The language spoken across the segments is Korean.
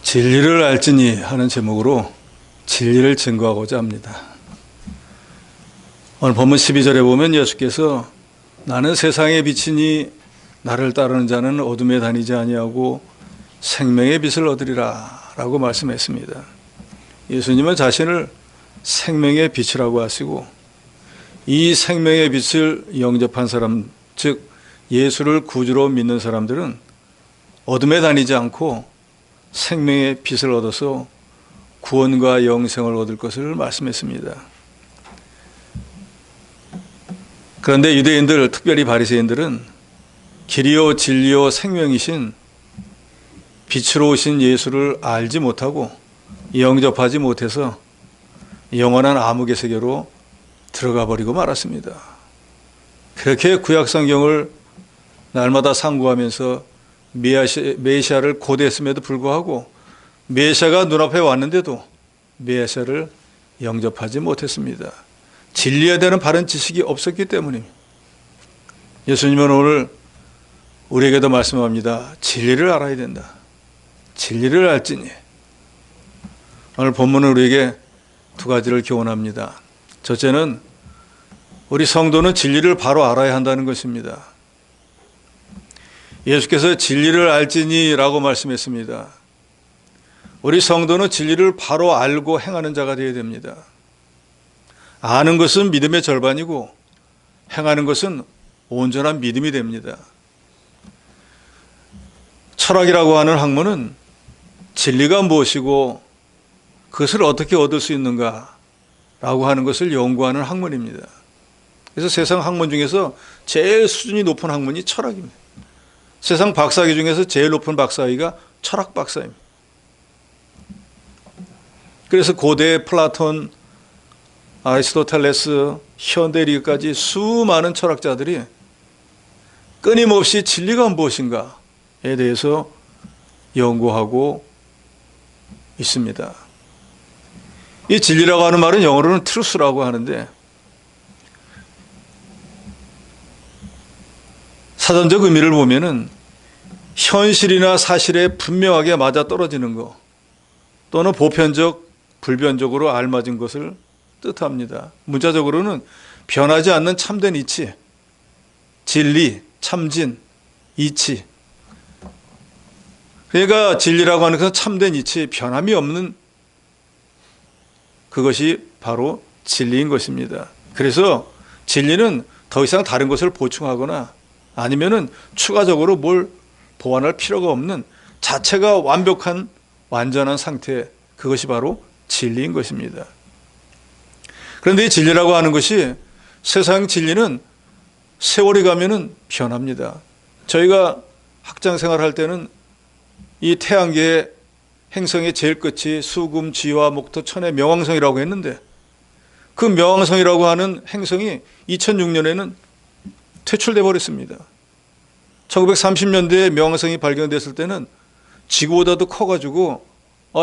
진리를 알지니 하는 제목으로 진리를 증거하고자 합니다. 오늘 본문 12절에 보면 예수께서 나는 세상의 빛이니 나를 따르는 자는 어둠에 다니지 아니하고 생명의 빛을 얻으리라 라고 말씀했습니다. 예수님은 자신을 생명의 빛이라고 하시고 이 생명의 빛을 영접한 사람, 즉 예수를 구주로 믿는 사람들은 어둠에 다니지 않고 생명의 빛을 얻어서 구원과 영생을 얻을 것을 말씀했습니다. 그런데 유대인들, 특별히 바리새인들은 길이요 진리요 생명이신 빛으로 오신 예수를 알지 못하고 영접하지 못해서 영원한 암흑의 세계로 들어가 버리고 말았습니다. 그렇게 구약성경을 날마다 상고하면서 메시아를 고대했음에도 불구하고 메시아가 눈앞에 왔는데도 메시아를 영접하지 못했습니다. 진리에 대한 바른 지식이 없었기 때문입니다. 예수님은 오늘 우리에게도 말씀합니다. 진리를 알아야 된다. 진리를 알지니. 오늘 본문은 우리에게 두 가지를 교훈합니다. 첫째는 우리 성도는 진리를 바로 알아야 한다는 것입니다. 예수께서 진리를 알지니 라고 말씀했습니다. 우리 성도는 진리를 바로 알고 행하는 자가 되어야 됩니다. 아는 것은 믿음의 절반이고 행하는 것은 온전한 믿음이 됩니다. 철학이라고 하는 학문은 진리가 무엇이고 그것을 어떻게 얻을 수 있는가 라고 하는 것을 연구하는 학문입니다. 그래서 세상 학문 중에서 제일 수준이 높은 학문이 철학입니다. 세상 박사학위 중에서 제일 높은 박사학위가 철학 박사입니다. 그래서 고대 플라톤, 아리스토텔레스, 현대리까지 수많은 철학자들이 끊임없이 진리가 무엇인가에 대해서 연구하고 있습니다. 이 진리라고 하는 말은 영어로는 truth라고 하는데 사전적 의미를 보면은 현실이나 사실에 분명하게 맞아떨어지는 것 또는 보편적, 불변적으로 알맞은 것을 뜻합니다. 문자적으로는 변하지 않는 참된 이치, 진리, 참진, 이치. 그러니까 진리라고 하는 것은 참된 이치, 변함이 없는 그것이 바로 진리인 것입니다. 그래서 진리는 더 이상 다른 것을 보충하거나 아니면은 추가적으로 뭘 보완할 필요가 없는 자체가 완벽한 완전한 상태, 그것이 바로 진리인 것입니다. 그런데 이 진리라고 하는 것이 세상 진리는 세월이 가면은 변합니다. 저희가 학장 생활할 때는 이 태양계의 행성의 제일 끝이 수금, 지화, 목토, 천의 명왕성이라고 했는데 그 명왕성이라고 하는 행성이 2006년에는 퇴출돼 버렸습니다. 1930년대에 명왕성이 발견됐을 때는 지구보다도 커가지고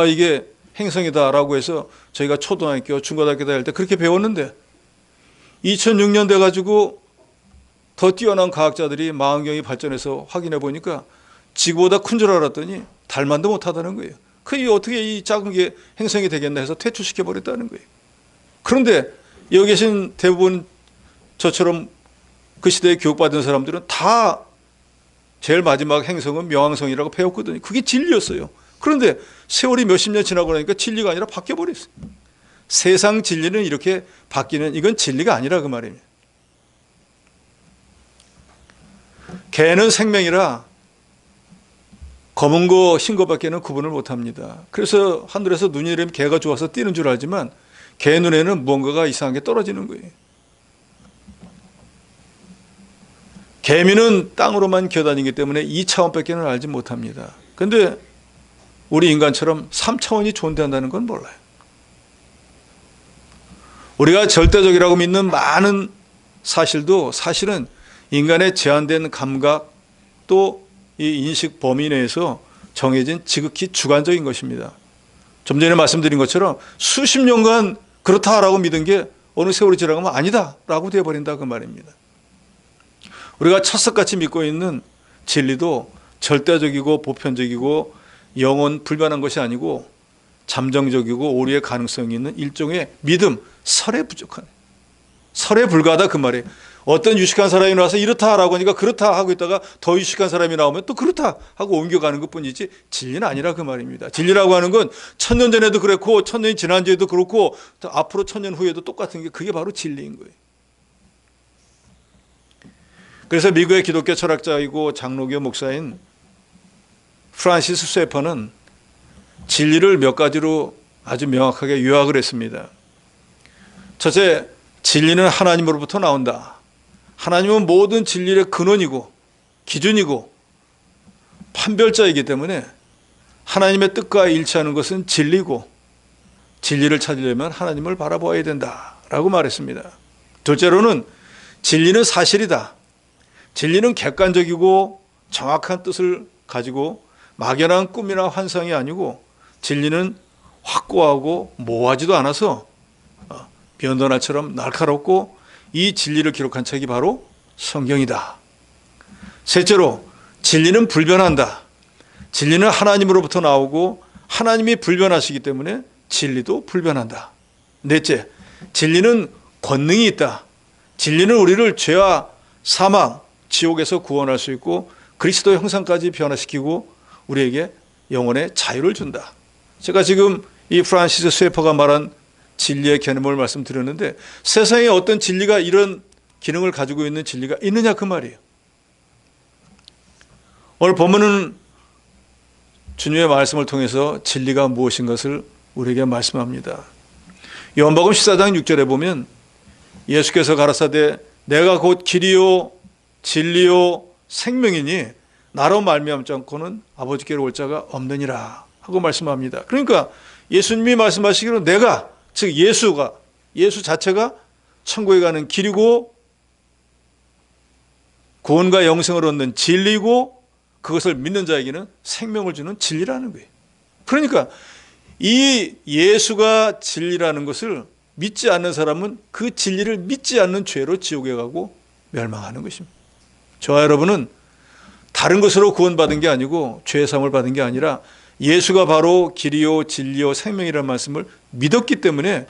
이게 행성이다라고 해서 저희가 초등학교, 중고등학교 다닐 때 그렇게 배웠는데 2006년 돼가지고 더 뛰어난 과학자들이 망원경이 발전해서 확인해 보니까 지구보다 큰 줄 알았더니 달만도 못하다는 거예요. 그게 어떻게 이 작은 게 행성이 되겠나 해서 퇴출시켜 버렸다는 거예요. 그런데 여기 계신 대부분 저처럼 그 시대에 교육받은 사람들은 다 제일 마지막 행성은 명왕성이라고 배웠거든요. 그게 진리였어요. 그런데 세월이 몇십 년 지나고 나니까 진리가 아니라 바뀌어버렸어요. 세상 진리는 이렇게 바뀌는, 이건 진리가 아니라 그 말입니다. 개는 생명이라 검은 거, 흰 거밖에는 구분을 못합니다. 그래서 하늘에서 눈이 내리면 개가 좋아서 뛰는 줄 알지만 개 눈에는 무언가가 이상하게 떨어지는 거예요. 개미는 땅으로만 기어다니기 때문에 2차원밖에는 알지 못합니다. 그런데 우리 인간처럼 3차원이 존재한다는 건 몰라요. 우리가 절대적이라고 믿는 많은 사실도 사실은 인간의 제한된 감각 또 이 인식 범위 내에서 정해진 지극히 주관적인 것입니다. 좀 전에 말씀드린 것처럼 수십 년간 그렇다라고 믿은 게 어느 세월이 지나가면 아니다라고 되어버린다 그 말입니다. 우리가 철석같이 믿고 있는 진리도 절대적이고 보편적이고 영혼 불변한 것이 아니고 잠정적이고 오류의 가능성이 있는 일종의 믿음, 설에 부족하네. 설에 불과하다 그 말이에요. 어떤 유식한 사람이 나와서 이렇다 라고 하니까 그렇다 하고 있다가 더 유식한 사람이 나오면 또 그렇다 하고 옮겨가는 것뿐이지 진리는 아니라 그 말입니다. 진리라고 하는 건 1000년 전에도 그렇고 1000년이 지난 뒤에도 그렇고 또 앞으로 1000년 후에도 똑같은 게 그게 바로 진리인 거예요. 그래서 미국의 기독교 철학자이고 장로교 목사인 프란시스 쇠퍼는 진리를 몇 가지로 아주 명확하게 요약을 했습니다. 첫째, 진리는 하나님으로부터 나온다. 하나님은 모든 진리의 근원이고 기준이고 판별자이기 때문에 하나님의 뜻과 일치하는 것은 진리고 진리를 찾으려면 하나님을 바라보아야 된다라고 말했습니다. 둘째로는 진리는 사실이다. 진리는 객관적이고 정확한 뜻을 가지고 막연한 꿈이나 환상이 아니고 진리는 확고하고 모호하지도 않아서 변도날처럼 날카롭고 이 진리를 기록한 책이 바로 성경이다. 셋째로 진리는 불변한다. 진리는 하나님으로부터 나오고 하나님이 불변하시기 때문에 진리도 불변한다. 넷째, 진리는 권능이 있다. 진리는 우리를 죄와 사망, 지옥에서 구원할 수 있고 그리스도의 형상까지 변화시키고 우리에게 영혼의 자유를 준다. 제가 지금 이 프란시스 쇠퍼가 말한 진리의 개념을 말씀드렸는데 세상에 어떤 진리가 이런 기능을 가지고 있는 진리가 있느냐 그 말이에요. 오늘 본문은 주님의 말씀을 통해서 진리가 무엇인 것을 우리에게 말씀합니다. 요한복음 14장 6절에 보면 예수께서 가라사대 내가 곧 길이요 진리요 생명이니 나로 말미암지 않고는 아버지께로 올 자가 없느니라 하고 말씀합니다. 그러니까 예수님이 말씀하시기로 내가 즉 예수 자체가 천국에 가는 길이고 구원과 영생을 얻는 진리고 그것을 믿는 자에게는 생명을 주는 진리라는 거예요. 그러니까 이 예수가 진리라는 것을 믿지 않는 사람은 그 진리를 믿지 않는 죄로 지옥에 가고 멸망하는 것입니다. 저와 여러분은 다른 것으로 구원받은 게 아니고 죄의 사함을 받은 게 아니라 예수가 바로 길이요 진리요 생명이라는 말씀을 믿었기 때문에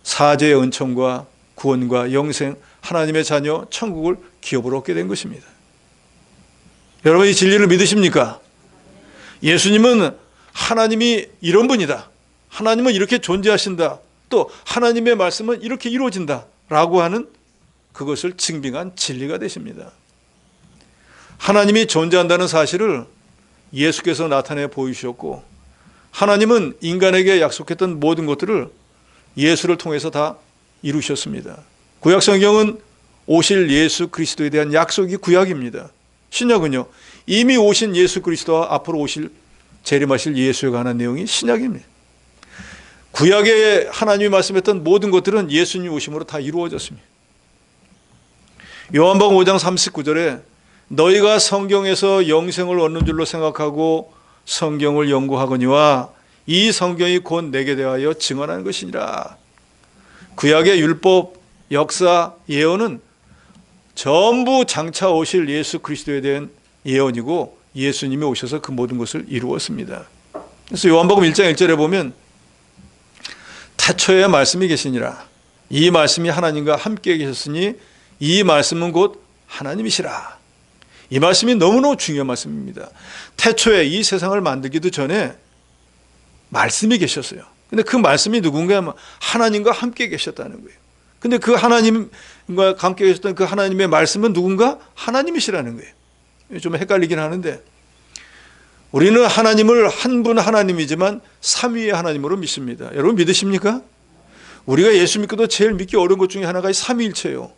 사죄의 은총과 구원과 영생, 하나님의 자녀, 천국을 기업으로 얻게 된 것입니다. 여러분 이 진리를 믿으십니까? 예수님은 하나님이 이런 분이다. 하나님은 이렇게 존재하신다. 또 하나님의 말씀은 이렇게 이루어진다 라고 하는 그것을 증빙한 진리가 되십니다. 하나님이 존재한다는 사실을 예수께서 나타내 보이셨고 하나님은 인간에게 약속했던 모든 것들을 예수를 통해서 다 이루셨습니다. 구약성경은 오실 예수 그리스도에 대한 약속이 구약입니다. 신약은요 이미 오신 예수 그리스도와 앞으로 오실 재림하실 예수에 관한 내용이 신약입니다. 구약에 하나님이 말씀했던 모든 것들은 예수님 오심으로 다 이루어졌습니다. 요한복음 5장 39절에 너희가 성경에서 영생을 얻는 줄로 생각하고 성경을 연구하거니와 이 성경이 곧 내게 대하여 증언하는 것이니라. 구약의 율법, 역사, 예언은 전부 장차 오실 예수 그리스도에 대한 예언이고 예수님이 오셔서 그 모든 것을 이루었습니다. 그래서 요한복음 1장 1절에 보면 태초에 말씀이 계시니라. 이 말씀이 하나님과 함께 계셨으니 이 말씀은 곧 하나님이시라. 이 말씀이 너무너무 중요한 말씀입니다. 태초에 이 세상을 만들기도 전에 말씀이 계셨어요. 근데 그 말씀이 누군가 하나님과 함께 계셨다는 거예요. 근데 그 하나님과 함께 계셨던 그 하나님의 말씀은 누군가 하나님이시라는 거예요. 좀 헷갈리긴 하는데 우리는 하나님을 한 분 하나님이지만 삼위의 하나님으로 믿습니다. 여러분 믿으십니까? 우리가 예수 믿고도 제일 믿기 어려운 것 중에 하나가 삼위일체예요.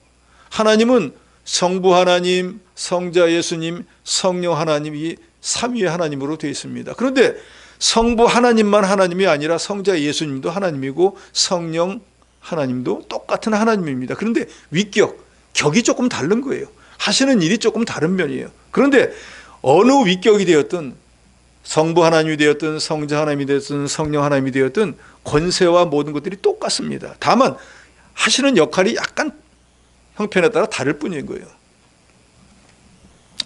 하나님은 성부 하나님, 성자 예수님, 성령 하나님이 삼위의 하나님으로 되어 있습니다. 그런데 성부 하나님만 하나님이 아니라 성자 예수님도 하나님이고 성령 하나님도 똑같은 하나님입니다. 그런데 격이 조금 다른 거예요. 하시는 일이 조금 다른 면이에요. 그런데 어느 위격이 되었든 성부 하나님이 되었든 성자 하나님이 되었든 성령 하나님이 되었든 권세와 모든 것들이 똑같습니다. 다만 하시는 역할이 약간 형편에 따라 다를 뿐인 거예요.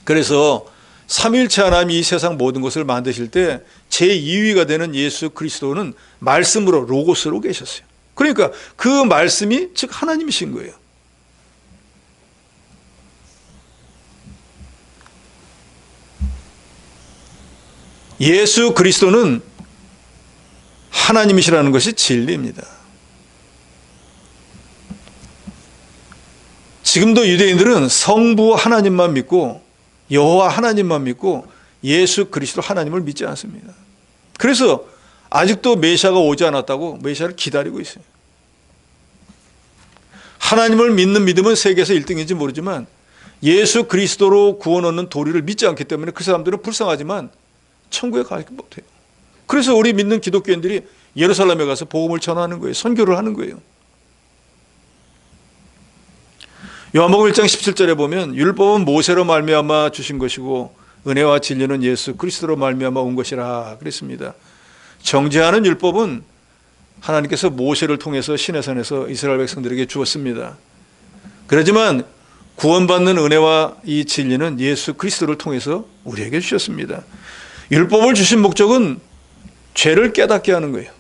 그래서 삼위일체 하나님이 이 세상 모든 것을 만드실 때 제2위가 되는 예수 그리스도는 말씀으로 로고스로 계셨어요. 그러니까 그 말씀이 즉 하나님이신 거예요. 예수 그리스도는 하나님이시라는 것이 진리입니다. 지금도 유대인들은 성부 하나님만 믿고 여호와 하나님만 믿고 예수 그리스도 하나님을 믿지 않습니다. 그래서 아직도 메시아가 오지 않았다고 메시아를 기다리고 있어요. 하나님을 믿는 믿음은 세계에서 1등인지 모르지만 예수 그리스도로 구원 얻는 도리를 믿지 않기 때문에 그 사람들은 불쌍하지만 천국에 가지 못해요. 그래서 우리 믿는 기독교인들이 예루살렘에 가서 복음을 전하는 거예요. 선교를 하는 거예요. 요한복음 1장 17절에 보면 율법은 모세로 말미암아 주신 것이고 은혜와 진리는 예수 그리스도로 말미암아 온 것이라 그랬습니다. 정죄하는 율법은 하나님께서 모세를 통해서 시내산에서 이스라엘 백성들에게 주었습니다. 그렇지만 구원받는 은혜와 이 진리는 예수 그리스도를 통해서 우리에게 주셨습니다. 율법을 주신 목적은 죄를 깨닫게 하는 거예요.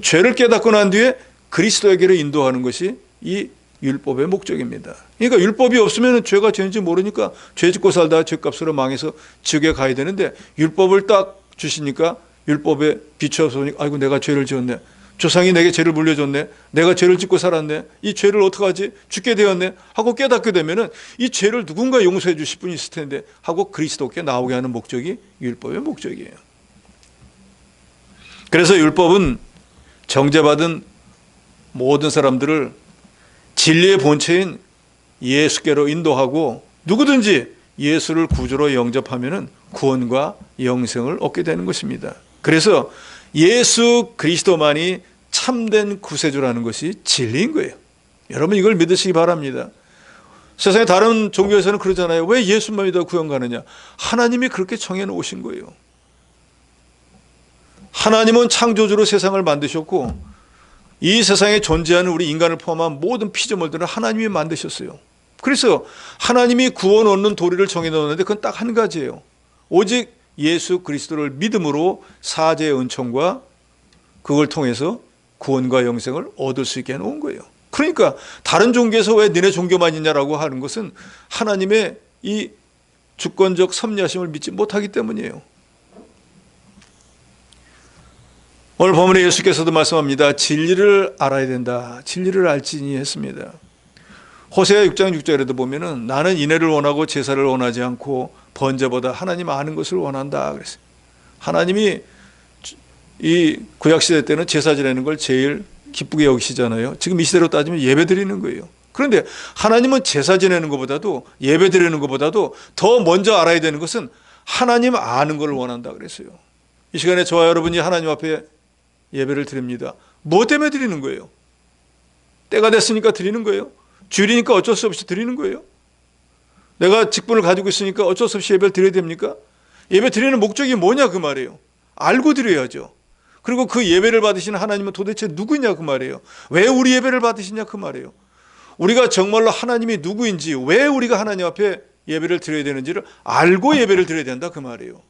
죄를 깨닫고 난 뒤에 그리스도에게로 인도하는 것이 이 율법의 목적입니다. 그러니까 율법이 없으면 죄가 죄인지 모르니까 죄 짓고 살다가 죄값으로 망해서 지옥에 가야 되는데 율법을 딱 주시니까 율법에 비추어서 보니까 아이고 내가 죄를 지었네. 조상이 내게 죄를 물려줬네. 내가 죄를 짓고 살았네. 이 죄를 어떡하지? 죽게 되었네. 하고 깨닫게 되면은 이 죄를 누군가 용서해 주실 분이 있을 텐데 하고 그리스도께 나오게 하는 목적이 율법의 목적이에요. 그래서 율법은 정죄받은 모든 사람들을 진리의 본체인 예수께로 인도하고 누구든지 예수를 구주로 영접하면은 구원과 영생을 얻게 되는 것입니다. 그래서 예수 그리스도만이 참된 구세주라는 것이 진리인 거예요. 여러분 이걸 믿으시기 바랍니다. 세상에 다른 종교에서는 그러잖아요. 왜 예수만 믿어 구원 가느냐? 하나님이 그렇게 정해 놓으신 거예요. 하나님은 창조주로 세상을 만드셨고 이 세상에 존재하는 우리 인간을 포함한 모든 피조물들을 하나님이 만드셨어요. 그래서 하나님이 구원 얻는 도리를 정해 놓았는데 그건 딱 한 가지예요. 오직 예수 그리스도를 믿음으로 사죄의 은총과 그걸 통해서 구원과 영생을 얻을 수 있게 해놓은 거예요. 그러니까 다른 종교에서 왜 너네 종교만 있냐라고 하는 것은 하나님의 이 주권적 섭리하심을 믿지 못하기 때문이에요. 오늘 본문에 예수께서도 말씀합니다. 진리를 알아야 된다. 진리를 알지니 했습니다. 호세아 6장 6절에도 보면은 나는 인애를 원하고 제사를 원하지 않고 번제보다 하나님 아는 것을 원한다 그랬어요. 하나님이 이 구약시대 때는 제사 지내는 걸 제일 기쁘게 여기시잖아요. 지금 이 시대로 따지면 예배 드리는 거예요. 그런데 하나님은 제사 지내는 것보다도 예배 드리는 것보다도 더 먼저 알아야 되는 것은 하나님 아는 걸 원한다 그랬어요. 이 시간에 저와 여러분이 하나님 앞에 예배를 드립니다. 뭐 때문에 드리는 거예요? 때가 됐으니까 드리는 거예요? 주일이니까 어쩔 수 없이 드리는 거예요? 내가 직분을 가지고 있으니까 어쩔 수 없이 예배를 드려야 됩니까? 예배 드리는 목적이 뭐냐 그 말이에요. 알고 드려야죠. 그리고 그 예배를 받으시는 하나님은 도대체 누구냐 그 말이에요. 왜 우리 예배를 받으시냐 그 말이에요. 우리가 정말로 하나님이 누구인지 왜 우리가 하나님 앞에 예배를 드려야 되는지를 알고 예배를 드려야 된다 그 말이에요.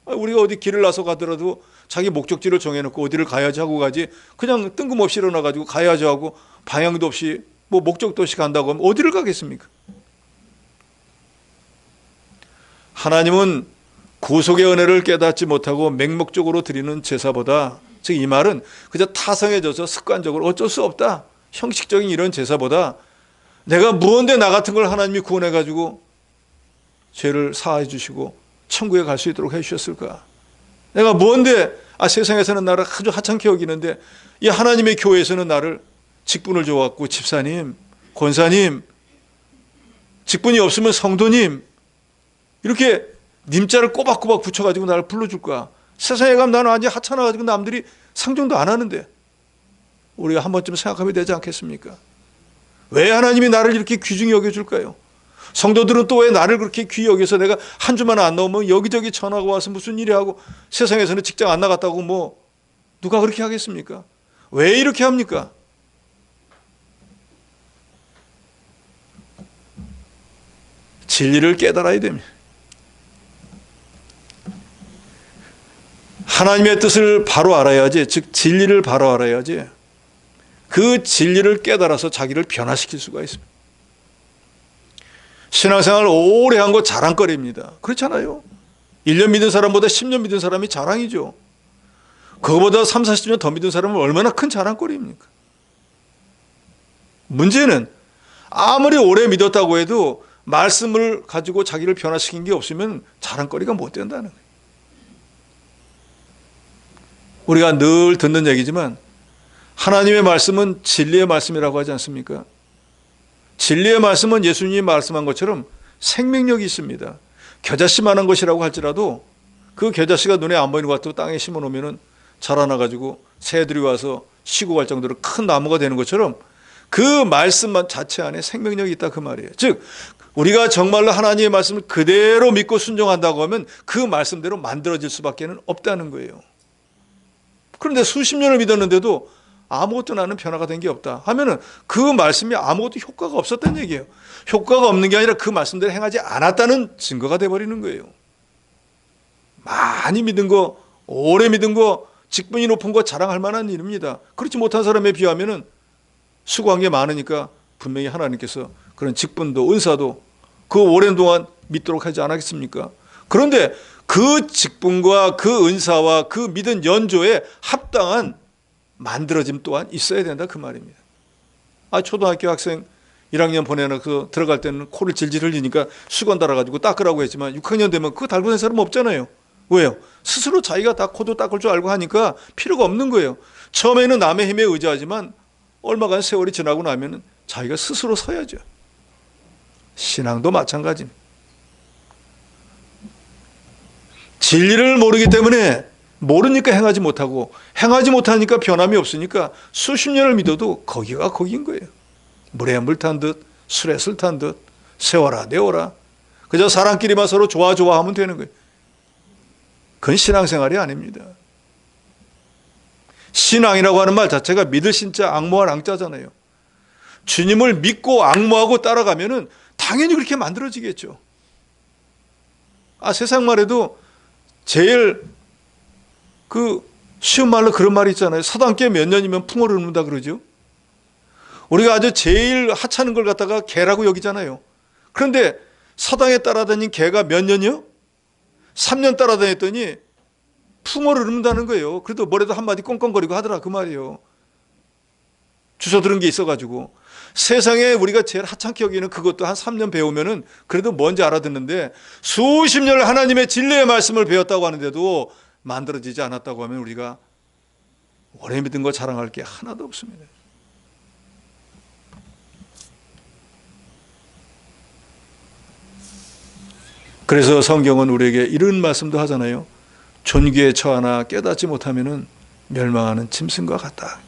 우리가 어디 길을 나서 가더라도 자기 목적지를 정해놓고 어디를 가야지 하고 가지 그냥 뜬금없이 일어나가지고 가야지 하고 방향도 없이 뭐 목적도 없이 간다고 하면 어디를 가겠습니까? 하나님은 구속의 은혜를 깨닫지 못하고 맹목적으로 드리는 제사보다, 즉 이 말은 그저 타성해져서 습관적으로 어쩔 수 없다 형식적인 이런 제사보다 내가 무언데 나 같은 걸 하나님이 구원해가지고 죄를 사하해 주시고 천국에 갈 수 있도록 해주셨을까? 내가 무언데 세상에서는 나를 아주 하찮게 여기는데 이 하나님의 교회에서는 나를 직분을 줘갖고 집사님, 권사님, 직분이 없으면 성도님 이렇게 님자를 꼬박꼬박 붙여가지고 나를 불러줄 거야. 세상에 가면 나는 아주 하찮아가지고 남들이 상종도 안 하는데 우리가 한 번쯤 생각하면 되지 않겠습니까? 왜 하나님이 나를 이렇게 귀중히 여겨줄까요? 성도들은 또 왜 나를 그렇게 귀히 여겨서 내가 한 주만 안 나오면 여기저기 전화가 와서 무슨 일이 하고 세상에서는 직장 안 나갔다고 뭐 누가 그렇게 하겠습니까? 왜 이렇게 합니까? 진리를 깨달아야 됩니다. 하나님의 뜻을 바로 알아야지, 즉 진리를 바로 알아야지 그 진리를 깨달아서 자기를 변화시킬 수가 있습니다. 신앙생활 오래 한 거 자랑거리입니다. 그렇잖아요. 1년 믿은 사람보다 10년 믿은 사람이 자랑이죠. 그거보다 3, 40년 더 믿은 사람은 얼마나 큰 자랑거리입니까? 문제는 아무리 오래 믿었다고 해도 말씀을 가지고 자기를 변화시킨 게 없으면 자랑거리가 못 된다는 거예요. 우리가 늘 듣는 얘기지만 하나님의 말씀은 진리의 말씀이라고 하지 않습니까? 진리의 말씀은 예수님이 말씀한 것처럼 생명력이 있습니다. 겨자씨만한 것이라고 할지라도 그 겨자씨가 눈에 안 보이는 것 같아도 땅에 심어놓으면 자라나가지고 새들이 와서 쉬고 갈 정도로 큰 나무가 되는 것처럼 그 말씀만 자체 안에 생명력이 있다 그 말이에요. 즉 우리가 정말로 하나님의 말씀을 그대로 믿고 순종한다고 하면 그 말씀대로 만들어질 수밖에 없다는 거예요. 그런데 수십 년을 믿었는데도 아무것도 나는 변화가 된 게 없다 하면은 그 말씀이 아무것도 효과가 없었다는 얘기예요. 효과가 없는 게 아니라 그 말씀대로 행하지 않았다는 증거가 돼버리는 거예요. 많이 믿은 거, 오래 믿은 거, 직분이 높은 거 자랑할 만한 일입니다. 그렇지 못한 사람에 비하면은 수고한 게 많으니까 분명히 하나님께서 그런 직분도 은사도 그 오랜 동안 믿도록 하지 않았겠습니까? 그런데 그 직분과 그 은사와 그 믿은 연조에 합당한 만들어짐 또한 있어야 된다 그 말입니다. 초등학교 학생 1학년 보내놓고 들어갈 때는 코를 질질 흘리니까 수건 달아가지고 닦으라고 했지만 6학년 되면 그거 달고 다니는 사람은 없잖아요. 왜요? 스스로 자기가 다 코도 닦을 줄 알고 하니까 필요가 없는 거예요. 처음에는 남의 힘에 의지하지만 얼마간 세월이 지나고 나면 자기가 스스로 서야죠. 신앙도 마찬가지입니다. 진리를 모르기 때문에 모르니까 행하지 못하고 행하지 못하니까 변함이 없으니까 수십 년을 믿어도 거기가 거긴 거예요. 물에 물 탄 듯 술에 술 탄 듯 세워라 내워라 그저 사람끼리만 서로 좋아하면 되는 거예요. 그건 신앙생활이 아닙니다. 신앙이라고 하는 말 자체가 믿을 신자 앙모할 앙자잖아요. 주님을 믿고 앙모하고 따라가면은 당연히 그렇게 만들어지겠죠. 세상 말에도 제일 쉬운 말로 그런 말이 있잖아요. 서당께 몇 년이면 풍어를 읊는다 그러죠. 우리가 아주 제일 하찮은 걸 갖다가 개라고 여기잖아요. 그런데 서당에 따라다닌 개가 몇 년이요? 3년 따라다녔더니 풍어를 읊는다는 거예요. 그래도 뭐라도 한마디 꽁꽁거리고 하더라 그 말이에요. 주워 들은 게 있어가지고. 세상에 우리가 제일 하찮게 여기는 그것도 한 3년 배우면은 그래도 뭔지 알아듣는데 수십 년을 하나님의 진리의 말씀을 배웠다고 하는데도 만들어지지 않았다고 하면 우리가 오래 믿은 거 자랑할 게 하나도 없습니다. 그래서 성경은 우리에게 이런 말씀도 하잖아요. 존귀에 처하나 깨닫지 못하면 멸망하는 짐승과 같다.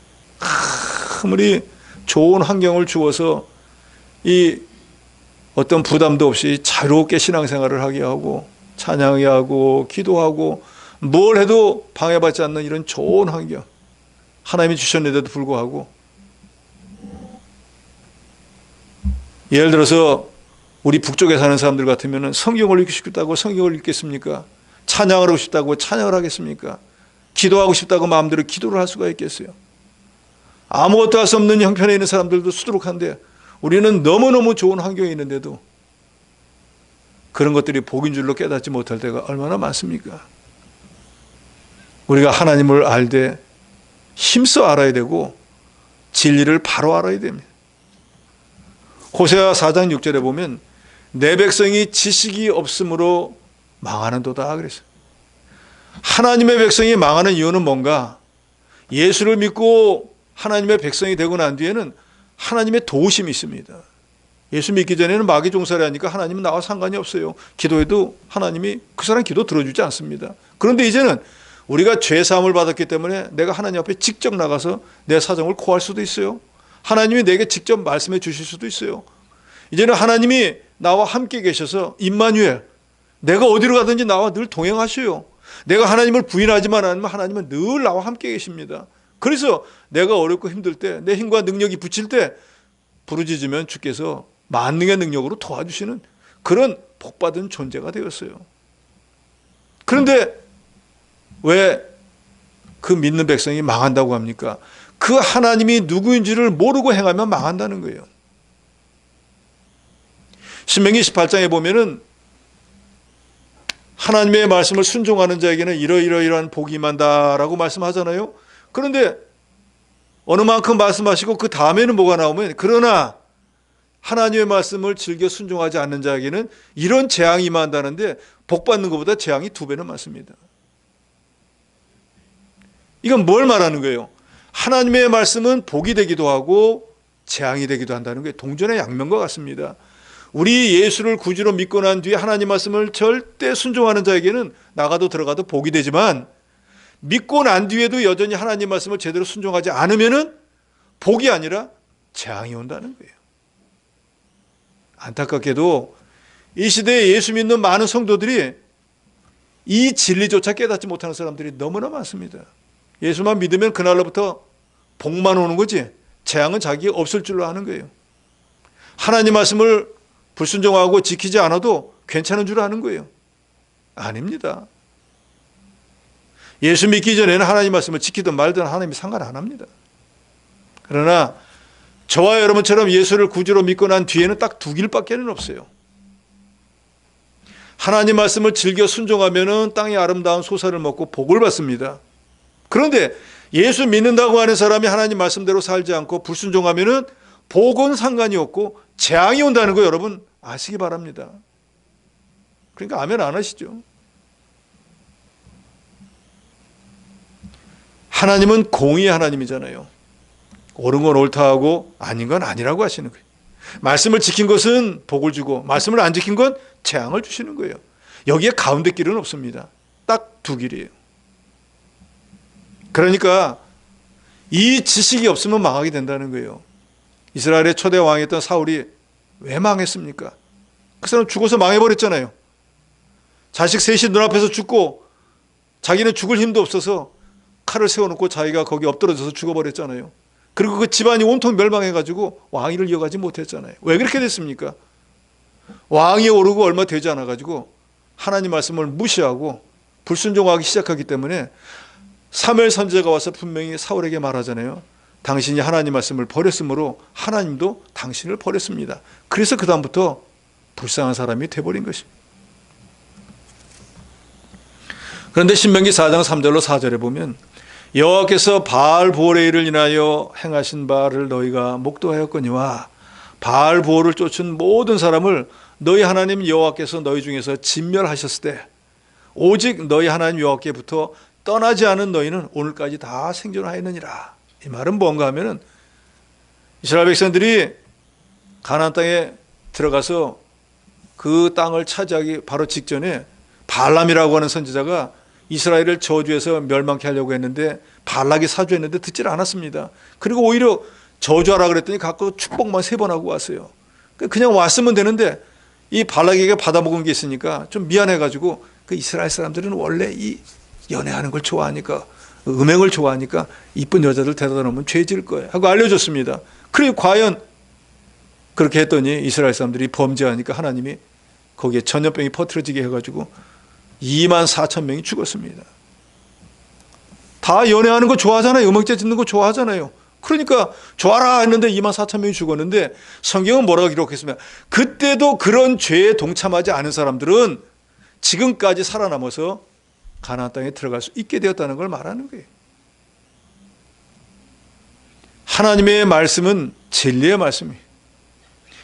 아무리 좋은 환경을 주어서 이 어떤 부담도 없이 자유롭게 신앙생활을 하게 하고 찬양하게 하고 기도하고 뭘 해도 방해받지 않는 이런 좋은 환경 하나님이 주셨는데도 불구하고 예를 들어서 우리 북쪽에 사는 사람들 같으면 성경을 읽고 싶다고 성경을 읽겠습니까? 찬양을 하고 싶다고 찬양을 하겠습니까? 기도하고 싶다고 마음대로 기도를 할 수가 있겠어요? 아무것도 할 수 없는 형편에 있는 사람들도 수두룩한데 우리는 너무너무 좋은 환경에 있는데도 그런 것들이 복인 줄로 깨닫지 못할 때가 얼마나 많습니까? 우리가 하나님을 알되 힘써 알아야 되고 진리를 바로 알아야 됩니다. 호세아 4장 6절에 보면 내 백성이 지식이 없으므로 망하는도다 그랬어요. 하나님의 백성이 망하는 이유는 뭔가? 예수를 믿고 하나님의 백성이 되고 난 뒤에는 하나님의 도우심이 있습니다. 예수 믿기 전에는 마귀 종살이 하니까 하나님은 나와 상관이 없어요. 기도해도 하나님이 그 사람 기도 들어주지 않습니다. 그런데 이제는 우리가 죄사함을 받았기 때문에 내가 하나님 앞에 직접 나가서 내 사정을 고할 수도 있어요. 하나님이 내게 직접 말씀해 주실 수도 있어요. 이제는 하나님이 나와 함께 계셔서 임마누엘, 내가 어디로 가든지 나와 늘 동행하셔요. 내가 하나님을 부인하지만 않으면 하나님은 늘 나와 함께 계십니다. 그래서 내가 어렵고 힘들 때 내 힘과 능력이 붙일 때 부르짖으면 주께서 만능의 능력으로 도와주시는 그런 복받은 존재가 되었어요. 그런데 왜 그 믿는 백성이 망한다고 합니까? 그 하나님이 누구인지를 모르고 행하면 망한다는 거예요. 신명기 18장에 보면은 하나님의 말씀을 순종하는 자에게는 이러이러이러한 복이 임한다라고 말씀하잖아요. 그런데 어느 만큼 말씀하시고 그 다음에는 뭐가 나오면 그러나 하나님의 말씀을 즐겨 순종하지 않는 자에게는 이런 재앙이 임한다는데 복 받는 것보다 재앙이 2배는 많습니다. 이건 뭘 말하는 거예요? 하나님의 말씀은 복이 되기도 하고 재앙이 되기도 한다는 게 동전의 양면과 같습니다. 우리 예수를 구주로 믿고 난 뒤에 하나님 말씀을 절대 순종하는 자에게는 나가도 들어가도 복이 되지만 믿고 난 뒤에도 여전히 하나님 말씀을 제대로 순종하지 않으면은 복이 아니라 재앙이 온다는 거예요. 안타깝게도 이 시대에 예수 믿는 많은 성도들이 이 진리조차 깨닫지 못하는 사람들이 너무나 많습니다. 예수만 믿으면 그날로부터 복만 오는 거지 재앙은 자기가 없을 줄로 아는 거예요. 하나님 말씀을 불순종하고 지키지 않아도 괜찮은 줄 아는 거예요. 아닙니다. 예수 믿기 전에는 하나님 말씀을 지키든 말든 하나님이 상관 안 합니다. 그러나 저와 여러분처럼 예수를 구주로 믿고 난 뒤에는 딱 2길밖에는 없어요. 하나님 말씀을 즐겨 순종하면 땅의 아름다운 소사를 먹고 복을 받습니다. 그런데 예수 믿는다고 하는 사람이 하나님 말씀대로 살지 않고 불순종하면 복은 상관이 없고 재앙이 온다는 거 여러분 아시기 바랍니다. 그러니까 아멘 안 하시죠? 하나님은 공의의 하나님이잖아요. 옳은 건 옳다 하고 아닌 건 아니라고 하시는 거예요. 말씀을 지킨 것은 복을 주고 말씀을 안 지킨 건 재앙을 주시는 거예요. 여기에 가운데 길은 없습니다. 딱 2길이에요. 그러니까 이 지식이 없으면 망하게 된다는 거예요. 이스라엘의 초대 왕이었던 사울이 왜 망했습니까? 그 사람 죽어서 망해버렸잖아요. 자식 셋이 눈앞에서 죽고 자기는 죽을 힘도 없어서 칼을 세워놓고 자기가 거기 엎드러져서 죽어버렸잖아요. 그리고 그 집안이 온통 멸망해가지고 왕위를 이어가지 못했잖아요. 왜 그렇게 됐습니까? 왕위에 오르고 얼마 되지 않아가지고 하나님 말씀을 무시하고 불순종하기 시작하기 때문에 사무엘 선지자가 와서 분명히 사울에게 말하잖아요. 당신이 하나님 말씀을 버렸으므로 하나님도 당신을 버렸습니다. 그래서 그 다음부터 불쌍한 사람이 돼버린 것입니다. 그런데 신명기 4장 3절로 4절에 보면 여호와께서 바알보레이를 인하여 행하신 바를 너희가 목도하였거니와 바알보를 쫓은 모든 사람을 너희 하나님 여호와께서 너희 중에서 진멸하셨을 때 오직 너희 하나님 여호와께부터 떠나지 않은 너희는 오늘까지 다 생존하였느니라. 이 말은 뭔가 하면은 이스라엘 백성들이 가나안 땅에 들어가서 그 땅을 차지하기 바로 직전에 발람이라고 하는 선지자가 이스라엘을 저주해서 멸망케 하려고 했는데 발락이 사주했는데 듣질 않았습니다. 그리고 오히려 저주하라 그랬더니 갖고 축복만 3번 하고 왔어요. 그냥 왔으면 되는데 이 발락에게 받아먹은 게 있으니까 좀 미안해가지고 그 이스라엘 사람들은 원래 이 연애하는 걸 좋아하니까 음행을 좋아하니까 이쁜 여자들 데려다 놓으면 죄 지을 거예요 하고 알려줬습니다. 그리고 과연 그렇게 했더니 이스라엘 사람들이 범죄하니까 하나님이 거기에 전염병이 퍼뜨려지게 해가지고 24,000명이 죽었습니다. 다 연애하는 거 좋아하잖아요. 음악제 짓는 거 좋아하잖아요. 그러니까 좋아라 했는데 24,000명이 죽었는데 성경은 뭐라고 기록했습니까? 그때도 그런 죄에 동참하지 않은 사람들은 지금까지 살아남아서 가나안 땅에 들어갈 수 있게 되었다는 걸 말하는 거예요. 하나님의 말씀은 진리의 말씀이에요.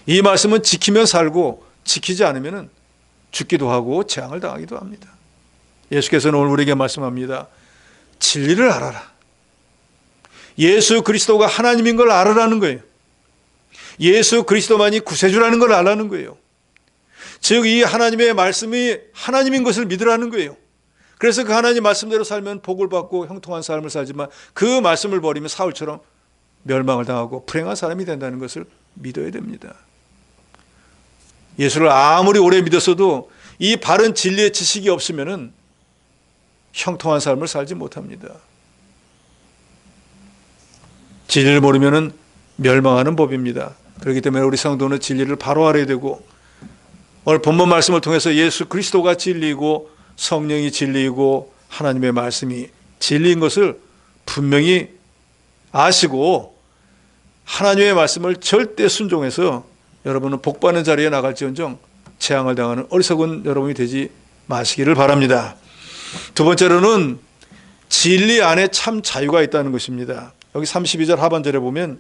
이 말씀은 지키면 살고 지키지 않으면 죽기도 하고 재앙을 당하기도 합니다. 예수께서는 오늘 우리에게 말씀합니다. 진리를 알아라. 예수 그리스도가 하나님인 걸 알아라는 거예요. 예수 그리스도만이 구세주라는 걸 알라는 거예요. 즉 이 하나님의 말씀이 하나님인 것을 믿으라는 거예요. 그래서 그 하나님 말씀대로 살면 복을 받고 형통한 삶을 살지만 그 말씀을 버리면 사울처럼 멸망을 당하고 불행한 사람이 된다는 것을 믿어야 됩니다. 예수를 아무리 오래 믿었어도 이 바른 진리의 지식이 없으면 형통한 삶을 살지 못합니다. 진리를 모르면 멸망하는 법입니다. 그렇기 때문에 우리 성도는 진리를 바로 알아야 되고 오늘 본문 말씀을 통해서 예수 그리스도가 진리이고 성령이 진리이고 하나님의 말씀이 진리인 것을 분명히 아시고 하나님의 말씀을 절대 순종해서 여러분은 복받는 자리에 나갈지언정 재앙을 당하는 어리석은 여러분이 되지 마시기를 바랍니다. 두 번째로는 진리 안에 참 자유가 있다는 것입니다. 여기 32절 하반절에 보면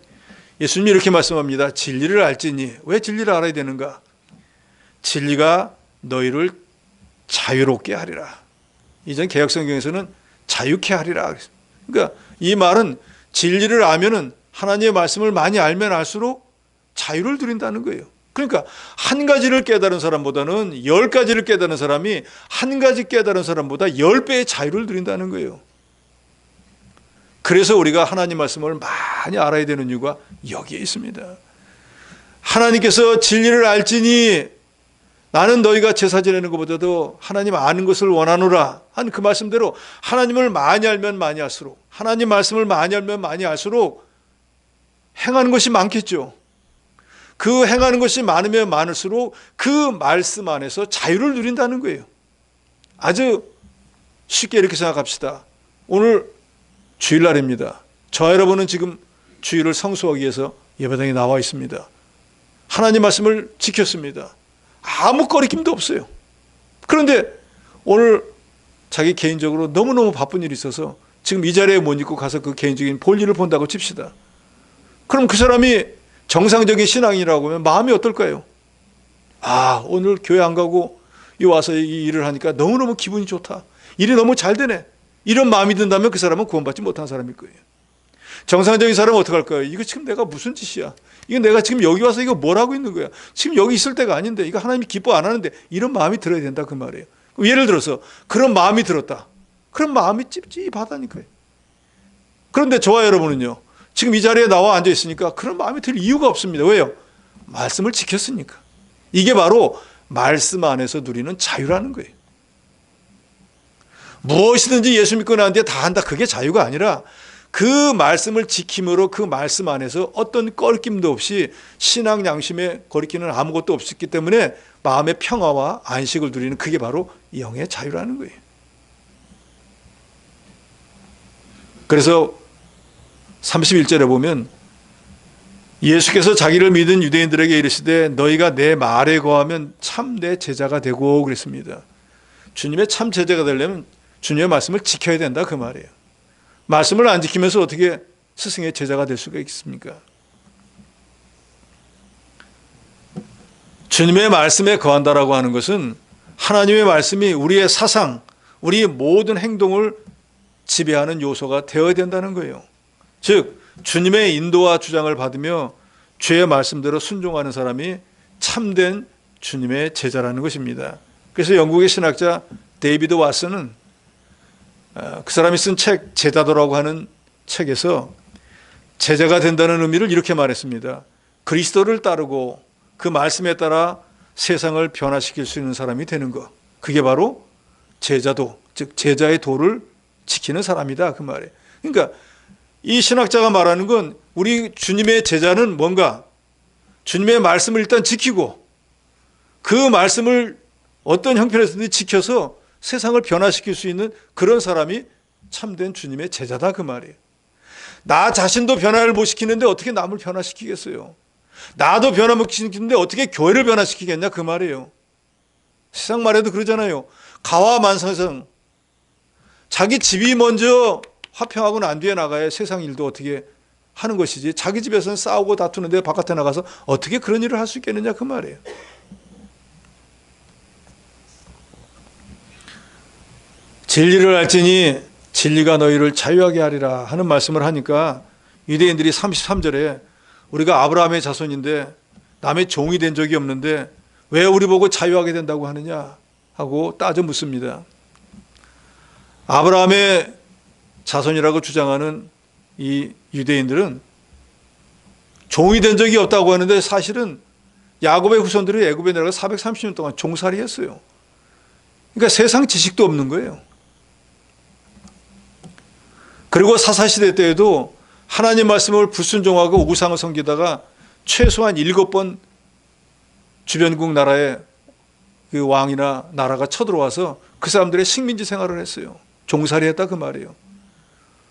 예수님이 이렇게 말씀합니다. 진리를 알지니. 왜 진리를 알아야 되는가? 진리가 너희를 자유롭게 하리라. 이전 개역성경에서는 자유케 하리라. 그러니까 이 말은 진리를 알면은 하나님의 말씀을 많이 알면 알수록 자유를 누린다는 거예요. 그러니까 한 가지를 깨달은 사람보다는 10가지를 깨달은 사람이 한 가지 깨달은 사람보다 10배의 자유를 누린다는 거예요. 그래서 우리가 하나님 말씀을 많이 알아야 되는 이유가 여기에 있습니다. 하나님께서 진리를 알지니 나는 너희가 제사 지내는 것보다도 하나님 아는 것을 원하노라 한 그 말씀대로 하나님을 많이 알면 많이 할수록, 하나님 말씀을 많이 알면 많이 할수록 행하는 것이 많겠죠. 그 행하는 것이 많으면 많을수록 그 말씀 안에서 자유를 누린다는 거예요. 아주 쉽게 이렇게 생각합시다. 오늘 주일날입니다. 저와 여러분은 지금 주일을 성수하기 위해서 예배당에 나와 있습니다. 하나님 말씀을 지켰습니다. 아무 거리낌도 없어요. 그런데 오늘 자기 개인적으로 너무너무 바쁜 일이 있어서 지금 이 자리에 못 있고 가서 그 개인적인 볼일을 본다고 칩시다. 그럼 그 사람이 정상적인 신앙이라고 하면 마음이 어떨까요? 아, 오늘 교회 안 가고 와서 이 일을 하니까 너무너무 기분이 좋다. 일이 너무 잘 되네. 이런 마음이 든다면 그 사람은 구원받지 못한 사람일 거예요. 정상적인 사람은 어떻게 할까요? 이거 지금 내가 무슨 짓이야? 이거 내가 지금 여기 와서 이거 뭘 하고 있는 거야? 지금 여기 있을 때가 아닌데 이거 하나님이 기뻐 안 하는데 이런 마음이 들어야 된다 그 말이에요. 예를 들어서 그런 마음이 들었다. 그런 마음이 찝찝하다니까요. 그런데 저와 여러분은요. 지금 이 자리에 나와 앉아 있으니까 그런 마음이 들 이유가 없습니다. 왜요? 말씀을 지켰으니까. 이게 바로 말씀 안에서 누리는 자유라는 거예요. 무엇이든지 예수 믿고 난 뒤에 다 한다. 그게 자유가 아니라 그 말씀을 지킴으로 그 말씀 안에서 어떤 꺼리낌도 없이 신앙 양심에 거리끼는 아무것도 없었기 때문에 마음의 평화와 안식을 누리는 그게 바로 영의 자유라는 거예요. 그래서 31절에 보면 예수께서 자기를 믿은 유대인들에게 이르시되 너희가 내 말에 거하면 참 내 제자가 되고 그랬습니다. 주님의 참 제자가 되려면 주님의 말씀을 지켜야 된다 그 말이에요. 말씀을 안 지키면서 어떻게 스승의 제자가 될 수가 있습니까? 주님의 말씀에 거한다라고 하는 것은 하나님의 말씀이 우리의 사상, 우리의 모든 행동을 지배하는 요소가 되어야 된다는 거예요. 즉 주님의 인도와 주장을 받으며 주의 말씀대로 순종하는 사람이 참된 주님의 제자라는 것입니다. 그래서 영국의 신학자 데이비드 왓슨은 그 사람이 쓴 책 제자도라고 하는 책에서 제자가 된다는 의미를 이렇게 말했습니다. 그리스도를 따르고 그 말씀에 따라 세상을 변화시킬 수 있는 사람이 되는 것. 그게 바로 제자도, 즉 제자의 도를 지키는 사람이다 그 말이에요. 그러니까 이 신학자가 말하는 건 우리 주님의 제자는 뭔가 주님의 말씀을 일단 지키고 그 말씀을 어떤 형편에서든지 지켜서 세상을 변화시킬 수 있는 그런 사람이 참된 주님의 제자다 그 말이에요. 나 자신도 변화를 못 시키는데 어떻게 남을 변화시키겠어요? 나도 변화 못 시키는데 어떻게 교회를 변화시키겠냐 그 말이에요. 세상 말에도 그러잖아요. 가와만사성. 자기 집이 먼저 화평하고 난 뒤에 나가야 세상 일도 어떻게 하는 것이지 자기 집에서는 싸우고 다투는데 바깥에 나가서 어떻게 그런 일을 할 수 있겠느냐 그 말이에요. 진리를 알지니 진리가 너희를 자유하게 하리라 하는 말씀을 하니까 유대인들이 33절에 우리가 아브라함의 자손인데 남의 종이 된 적이 없는데 왜 우리 보고 자유하게 된다고 하느냐 하고 따져 묻습니다. 아브라함의 자손이라고 주장하는 이 유대인들은 종이 된 적이 없다고 하는데 사실은 야곱의 후손들이 애굽에 내려가 430년 동안 종살이 했어요. 그러니까 세상 지식도 없는 거예요. 그리고 사사시대 때에도 하나님 말씀을 불순종하고 우상을 섬기다가 최소한 7번 주변국 나라의 그 왕이나 나라가 쳐들어와서 그 사람들의 식민지 생활을 했어요. 종살이 했다 그 말이에요.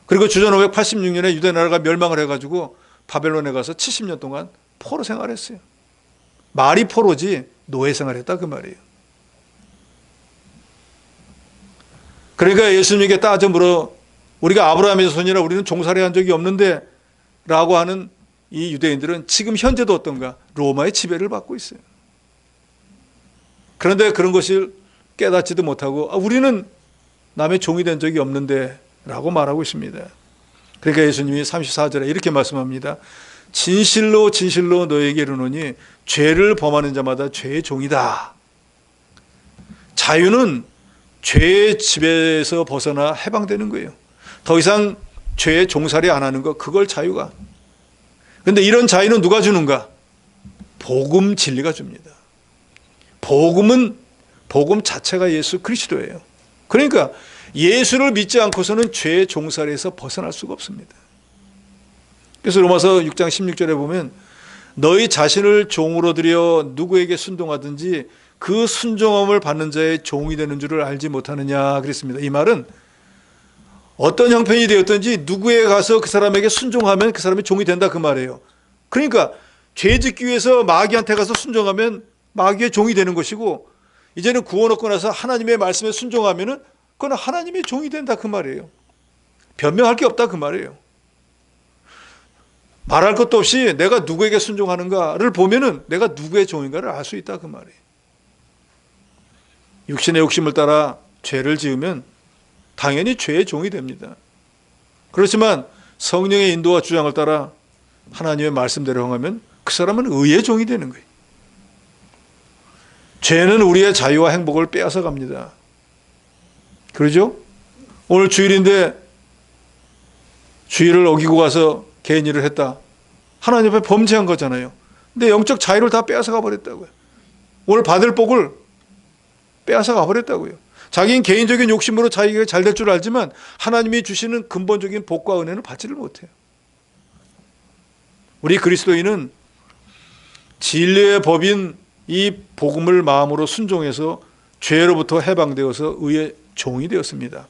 그리고 주전 586년에 유대 나라가 멸망을 해가지고 바벨론에 가서 70년 동안 포로 생활했어요. 말이 포로지 노예 생활했다 그 말이에요. 그러니까 예수님에게 따져 물어 우리가 아브라함의 자손이라 우리는 종살이 한 적이 없는데 라고 하는 이 유대인들은 지금 현재도 어떤가? 로마의 지배를 받고 있어요. 그런데 그런 것을 깨닫지도 못하고 우리는 남의 종이 된 적이 없는데 라고 말하고 있습니다. 그러니까 예수님이 34절에 이렇게 말씀합니다. 진실로 진실로 너에게 이르노니 죄를 범하는 자마다 죄의 종이다. 자유는 죄의 지배에서 벗어나 해방되는 거예요. 더 이상 죄의 종살이 안 하는 거, 그걸 자유가. 그런데 이런 자유는 누가 주는가? 복음 진리가 줍니다. 복음 자체가 예수 그리스도예요. 그러니까 예수를 믿지 않고서는 죄의 종살이에서 벗어날 수가 없습니다. 그래서 로마서 6장 16절에 보면 너희 자신을 종으로 들여 누구에게 순종하든지 그 순종함을 받는 자의 종이 되는 줄을 알지 못하느냐 그랬습니다. 이 말은 어떤 형편이 되었든지 누구에 가서 그 사람에게 순종하면 그 사람이 종이 된다 그 말이에요. 그러니까 죄 짓기 위해서 마귀한테 가서 순종하면 마귀의 종이 되는 것이고, 이제는 구원 얻고 나서 하나님의 말씀에 순종하면은 그건 하나님의 종이 된다 그 말이에요. 변명할 게 없다 그 말이에요. 말할 것도 없이 내가 누구에게 순종하는가를 보면은 내가 누구의 종인가를 알 수 있다 그 말이에요. 육신의 욕심을 따라 죄를 지으면 당연히 죄의 종이 됩니다. 그렇지만 성령의 인도와 주장을 따라 하나님의 말씀대로 행하면 그 사람은 의의 종이 되는 거예요. 죄는 우리의 자유와 행복을 빼앗아 갑니다. 그러죠? 오늘 주일인데 주일을 어기고 가서 개인 일을 했다. 하나님 앞에 범죄한 거잖아요. 근데 영적 자유를 다 빼앗아 가버렸다고요. 오늘 받을 복을 빼앗아 가버렸다고요. 자기는 개인적인 욕심으로 자기가 잘 될 줄 알지만 하나님이 주시는 근본적인 복과 은혜는 받지를 못해요. 우리 그리스도인은 진리의 법인 이 복음을 마음으로 순종해서 죄로부터 해방되어서 의의 종이 되었습니다.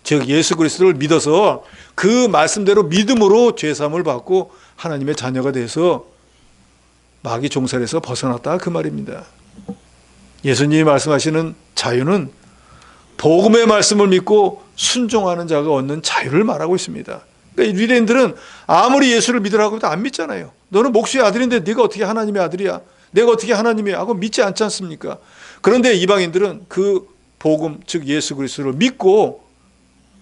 즉 예수 그리스도를 믿어서 그 말씀대로 믿음으로 죄사함을 받고 하나님의 자녀가 돼서 마귀 종살에서 벗어났다 그 말입니다. 예수님이 말씀하시는 자유는 복음의 말씀을 믿고 순종하는 자가 얻는 자유를 말하고 있습니다. 그러니까 유대인들은 아무리 예수를 믿으라고 해도 안 믿잖아요. 너는 목수의 아들인데 네가 어떻게 하나님의 아들이야? 내가 어떻게 하나님이야? 하고 믿지 않지 않습니까? 그런데 이방인들은 그 복음, 즉 예수 그리스도를 믿고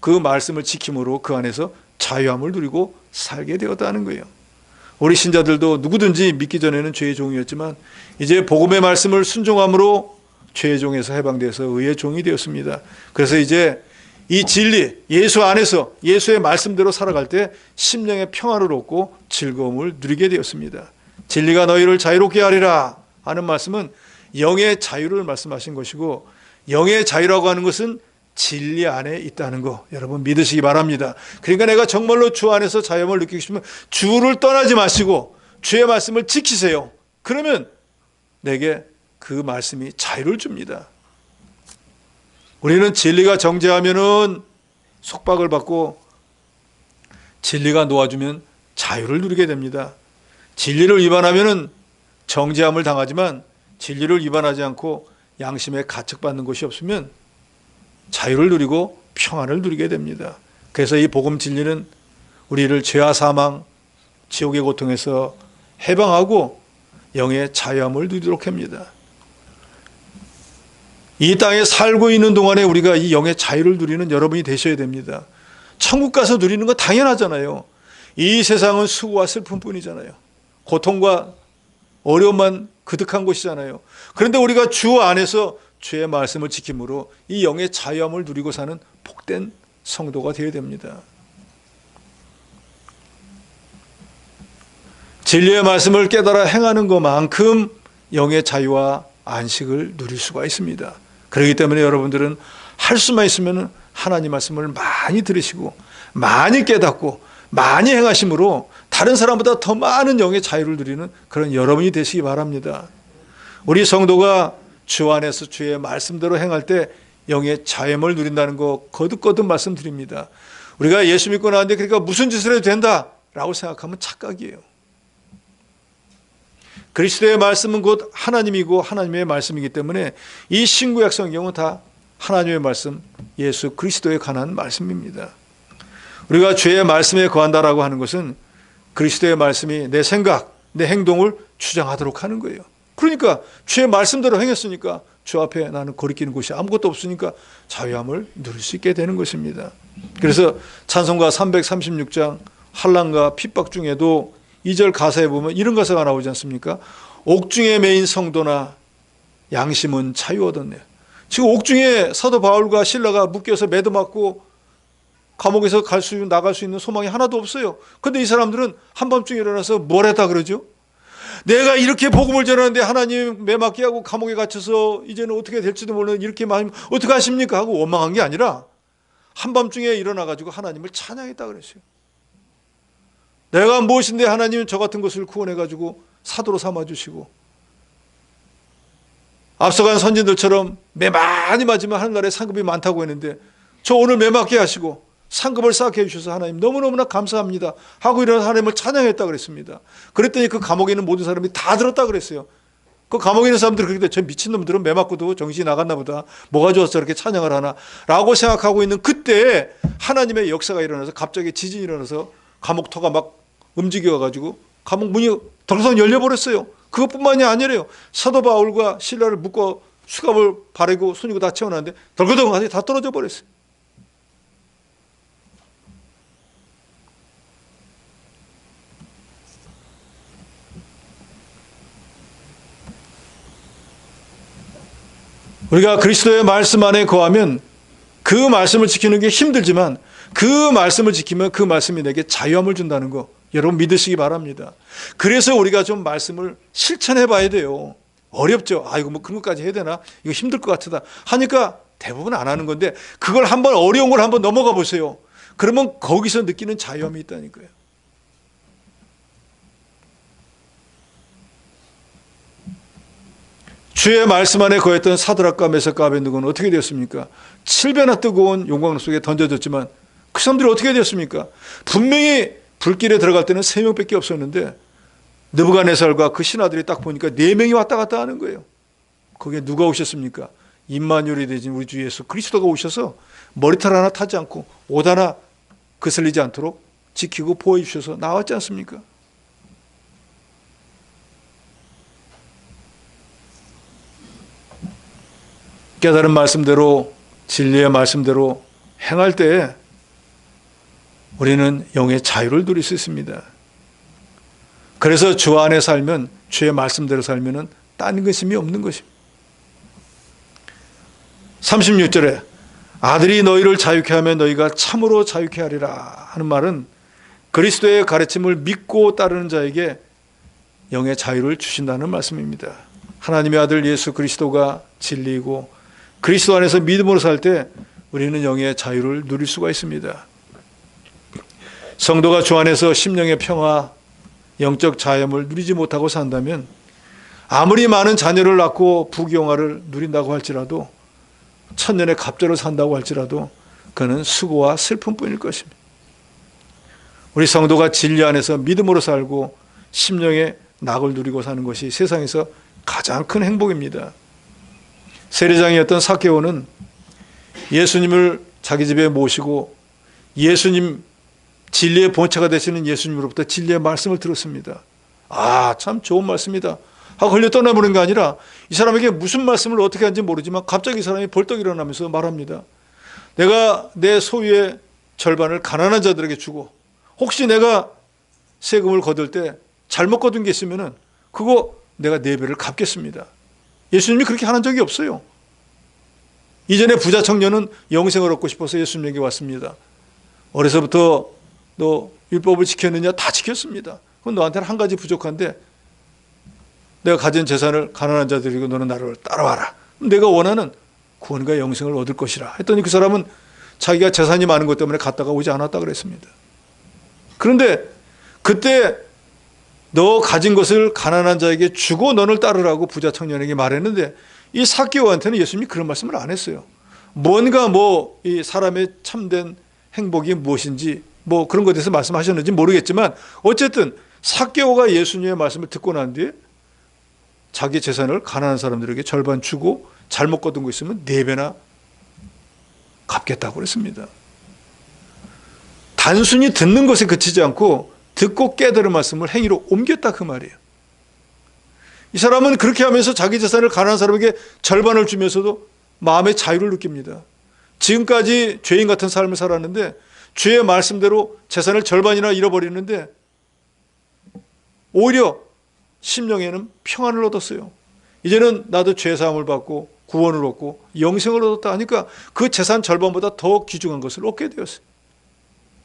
그 말씀을 지킴으로 그 안에서 자유함을 누리고 살게 되었다는 거예요. 우리 신자들도 누구든지 믿기 전에는 죄의 종이었지만 이제 복음의 말씀을 순종함으로 죄의 종에서 해방돼서 의의 종이 되었습니다. 그래서 이제 이 진리, 예수 안에서 예수의 말씀대로 살아갈 때 심령의 평화를 얻고 즐거움을 누리게 되었습니다. 진리가 너희를 자유롭게 하리라 하는 말씀은 영의 자유를 말씀하신 것이고, 영의 자유라고 하는 것은 진리 안에 있다는 거 여러분 믿으시기 바랍니다. 그러니까 내가 정말로 주 안에서 자유함을 느끼고 싶으면 주를 떠나지 마시고 주의 말씀을 지키세요. 그러면 내게 그 말씀이 자유를 줍니다. 우리는 진리가 정죄하면은 속박을 받고 진리가 놓아주면 자유를 누리게 됩니다. 진리를 위반하면은 정죄함을 당하지만 진리를 위반하지 않고 양심에 가책받는 것이 없으면 자유를 누리고 평안을 누리게 됩니다. 그래서 이 복음 진리는 우리를 죄와 사망, 지옥의 고통에서 해방하고 영의 자유함을 누리도록 합니다. 이 땅에 살고 있는 동안에 우리가 이 영의 자유를 누리는 여러분이 되셔야 됩니다. 천국 가서 누리는 건 당연하잖아요. 이 세상은 수고와 슬픔뿐이잖아요. 고통과 어려움만 그득한 곳이잖아요. 그런데 우리가 주 안에서 주의 말씀을 지킴으로 이 영의 자유함을 누리고 사는 복된 성도가 되어야 됩니다. 진리의 말씀을 깨달아 행하는 것만큼 영의 자유와 안식을 누릴 수가 있습니다. 그렇기 때문에 여러분들은 할 수만 있으면 하나님 말씀을 많이 들으시고 많이 깨닫고 많이 행하심으로 다른 사람보다 더 많은 영의 자유를 누리는 그런 여러분이 되시기 바랍니다. 우리 성도가 주 안에서 주의 말씀대로 행할 때 영의 자유함을 누린다는 거 거듭거듭 말씀드립니다. 우리가 예수 믿고 나왔는데 그러니까 무슨 짓을 해도 된다라고 생각하면 착각이에요. 그리스도의 말씀은 곧 하나님이고 하나님의 말씀이기 때문에 이 신구약 성경은 다 하나님의 말씀, 예수 그리스도에 관한 말씀입니다. 우리가 주의 말씀에 거한다라고 하는 것은 그리스도의 말씀이 내 생각, 내 행동을 주장하도록 하는 거예요. 그러니까 주의 말씀대로 행했으니까 주 앞에 나는 거리끼는 곳이 아무것도 없으니까 자유함을 누릴 수 있게 되는 것입니다. 그래서 찬송가 336장 환난과 핍박 중에도 2절 가사에 보면 이런 가사가 나오지 않습니까? 옥중에 매인 성도나 양심은 자유 얻었네. 지금 옥중에 사도 바울과 실라가 묶여서 매도 맞고 감옥에서 나갈 수 있는 소망이 하나도 없어요. 그런데 이 사람들은 한밤중에 일어나서 뭘 했다 그러죠? 내가 이렇게 복음을 전하는데 하나님 매맞게 하고 감옥에 갇혀서 이제는 어떻게 될지도 모르는 이렇게 마음 어떻게 하십니까? 하고 원망한 게 아니라 한밤중에 일어나가지고 하나님을 찬양했다 그랬어요. 내가 무엇인데 하나님은 저 같은 것을 구원해가지고 사도로 삼아주시고 앞서간 선진들처럼 매 많이 맞으면 하늘나라에 상급이 많다고 했는데 저 오늘 매 맞게 하시고 상급을 쌓게 해주셔서 하나님 너무너무나 감사합니다 하고 일어나서 하나님을 찬양했다 그랬습니다. 그랬더니 그 감옥에 있는 모든 사람이 다 들었다 그랬어요. 그 감옥에 있는 사람들이 그렇게 저 미친놈들은 매 맞고도 정신이 나갔나 보다, 뭐가 좋아서 저렇게 찬양을 하나 라고 생각하고 있는 그때에 하나님의 역사가 일어나서 갑자기 지진이 일어나서 감옥터가 막 움직여가지고 감옥 문이 덜썩 열려버렸어요. 그것뿐만이 아니래요. 사도 바울과 실라를 묶어 수갑을 바르고 손이고 다 채워놨는데 덜거덩하니 다 떨어져 버렸어요. 우리가 그리스도의 말씀 안에 거하면 그 말씀을 지키는 게 힘들지만 그 말씀을 지키면 그 말씀이 내게 자유함을 준다는 거 여러분 믿으시기 바랍니다. 그래서 우리가 좀 말씀을 실천해 봐야 돼요. 어렵죠. 이거 뭐 그런 것까지 해야 되나? 이거 힘들 것 같다 하니까 대부분 안 하는 건데 그걸 한번 어려운 걸 한번 넘어가 보세요. 그러면 거기서 느끼는 자유함이 있다니까요. 주의 말씀 안에 거했던 사드락과 메삭과 아벤느고는 어떻게 되었습니까? 7배나 뜨거운 용광로 속에 던져졌지만 그 사람들이 어떻게 되었습니까? 분명히 불길에 들어갈 때는 3명밖에 없었는데 느부갓네살과 그 신하들이 딱 보니까 4명이 왔다 갔다 하는 거예요. 거기에 누가 오셨습니까? 임마누엘이 되신 우리 주 예수 그리스도가 오셔서 머리털 하나 타지 않고 옷 하나 거슬리지 않도록 지키고 보호해 주셔서 나왔지 않습니까? 깨달은 말씀대로 진리의 말씀대로 행할 때 우리는 영의 자유를 누릴 수 있습니다. 그래서 주 안에 살면 주의 말씀대로 살면 딴 것임이 없는 것입니다. 36절에 아들이 너희를 자유케 하면 너희가 참으로 자유케 하리라 하는 말은 그리스도의 가르침을 믿고 따르는 자에게 영의 자유를 주신다는 말씀입니다. 하나님의 아들 예수 그리스도가 진리이고 그리스도 안에서 믿음으로 살 때 우리는 영의 자유를 누릴 수가 있습니다. 성도가 주 안에서 심령의 평화, 영적 자유함을 누리지 못하고 산다면 아무리 많은 자녀를 낳고 부귀영화를 누린다고 할지라도 천년의 갑절을 산다고 할지라도 그는 수고와 슬픔뿐일 것입니다. 우리 성도가 진리 안에서 믿음으로 살고 심령의 낙을 누리고 사는 것이 세상에서 가장 큰 행복입니다. 세리장이었던 삭개오는 예수님을 자기 집에 모시고 예수님 진리의 본체가 되시는 예수님으로부터 진리의 말씀을 들었습니다. 참 좋은 말씀이다 하고 흘려 떠나보는 게 아니라 이 사람에게 무슨 말씀을 어떻게 하는지 모르지만 갑자기 이 사람이 벌떡 일어나면서 말합니다. 내가 내 소유의 절반을 가난한 자들에게 주고 혹시 내가 세금을 거둘 때 잘못 거둔 게 있으면 그거 내가 4배를 갚겠습니다. 예수님이 그렇게 하는 적이 없어요. 이전에 부자 청년은 영생을 얻고 싶어서 예수님에게 왔습니다. 어려서부터 너 율법을 지켰느냐? 다 지켰습니다. 그건 너한테는 한 가지 부족한데 내가 가진 재산을 가난한 자들이고 너는 나를 따라와라. 내가 원하는 구원과 영생을 얻을 것이라 했더니 그 사람은 자기가 재산이 많은 것 때문에 갔다가 오지 않았다 그랬습니다. 그런데 그때 너 가진 것을 가난한 자에게 주고 너를 따르라고 부자 청년에게 말했는데 이 삭개오한테는 예수님이 그런 말씀을 안 했어요. 뭔가 이 사람의 참된 행복이 무엇인지 뭐 그런 것에 대해서 말씀하셨는지 모르겠지만 어쨌든 삭개오가 예수님의 말씀을 듣고 난 뒤에 자기 재산을 가난한 사람들에게 절반 주고 잘못 거둔 거 있으면 4배나 갚겠다고 그랬습니다. 단순히 듣는 것에 그치지 않고 듣고 깨달은 말씀을 행위로 옮겼다 그 말이에요. 이 사람은 그렇게 하면서 자기 재산을 가난한 사람에게 절반을 주면서도 마음의 자유를 느낍니다. 지금까지 죄인 같은 삶을 살았는데 주의 말씀대로 재산을 절반이나 잃어버리는데 오히려 심령에는 평안을 얻었어요. 이제는 나도 죄사함을 받고 구원을 얻고 영생을 얻었다 하니까 그 재산 절반보다 더 귀중한 것을 얻게 되었어요.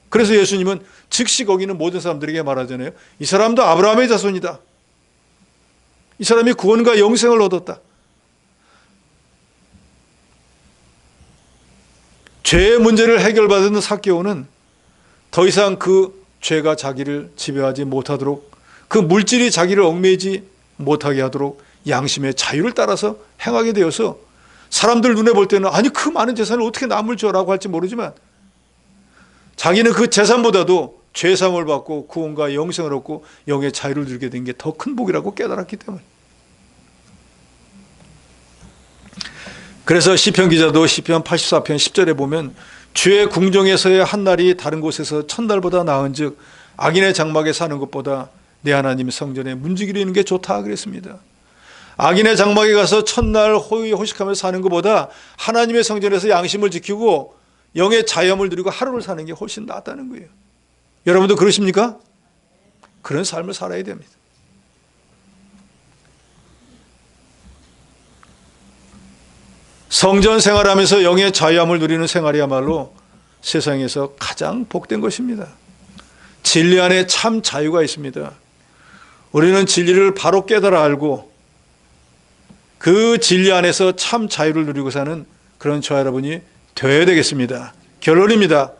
그래서 예수님은 즉시 거기 있는 모든 사람들에게 말하잖아요. 이 사람도 아브라함의 자손이다. 이 사람이 구원과 영생을 얻었다. 죄의 문제를 해결받은 삭개오는 더 이상 그 죄가 자기를 지배하지 못하도록 그 물질이 자기를 얽매이지 못하게 하도록 양심의 자유를 따라서 행하게 되어서 사람들 눈에 볼 때는 아니 그 많은 재산을 어떻게 남을 줘라고 할지 모르지만 자기는 그 재산보다도 죄사함을 받고 구원과 영생을 얻고 영의 자유를 누리게 된 게 더 큰 복이라고 깨달았기 때문에. 그래서 시편 기자도 시편 84편 10절에 보면 주의 궁정에서의 한 날이 다른 곳에서 1000달보다 나은즉 악인의 장막에 사는 것보다 내 하나님 성전에 문지기리는 게 좋다 그랬습니다. 악인의 장막에 가서 1000날 호의호식하며 사는 것보다 하나님의 성전에서 양심을 지키고 영의 자유함을 누리고 하루를 사는 게 훨씬 낫다는 거예요. 여러분도 그러십니까? 그런 삶을 살아야 됩니다. 성전 생활하면서 영의 자유함을 누리는 생활이야말로 세상에서 가장 복된 것입니다. 진리 안에 참 자유가 있습니다. 우리는 진리를 바로 깨달아 알고 그 진리 안에서 참 자유를 누리고 사는 그런 저와 여러분이 되어야 되겠습니다. 결론입니다.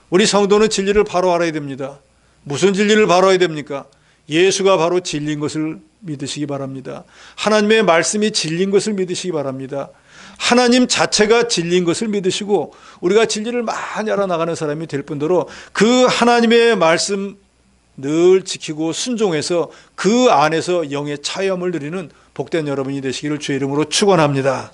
우리 성도는 진리를 바로 알아야 됩니다. 무슨 진리를 바로 알아야 됩니까? 예수가 바로 진리인 것을 믿으시기 바랍니다. 하나님의 말씀이 진리인 것을 믿으시기 바랍니다. 하나님 자체가 진리인 것을 믿으시고 우리가 진리를 많이 알아나가는 사람이 될 뿐더러 그 하나님의 말씀 늘 지키고 순종해서 그 안에서 영의 자유함을 누리는 복된 여러분이 되시기를 주의 이름으로 축원합니다.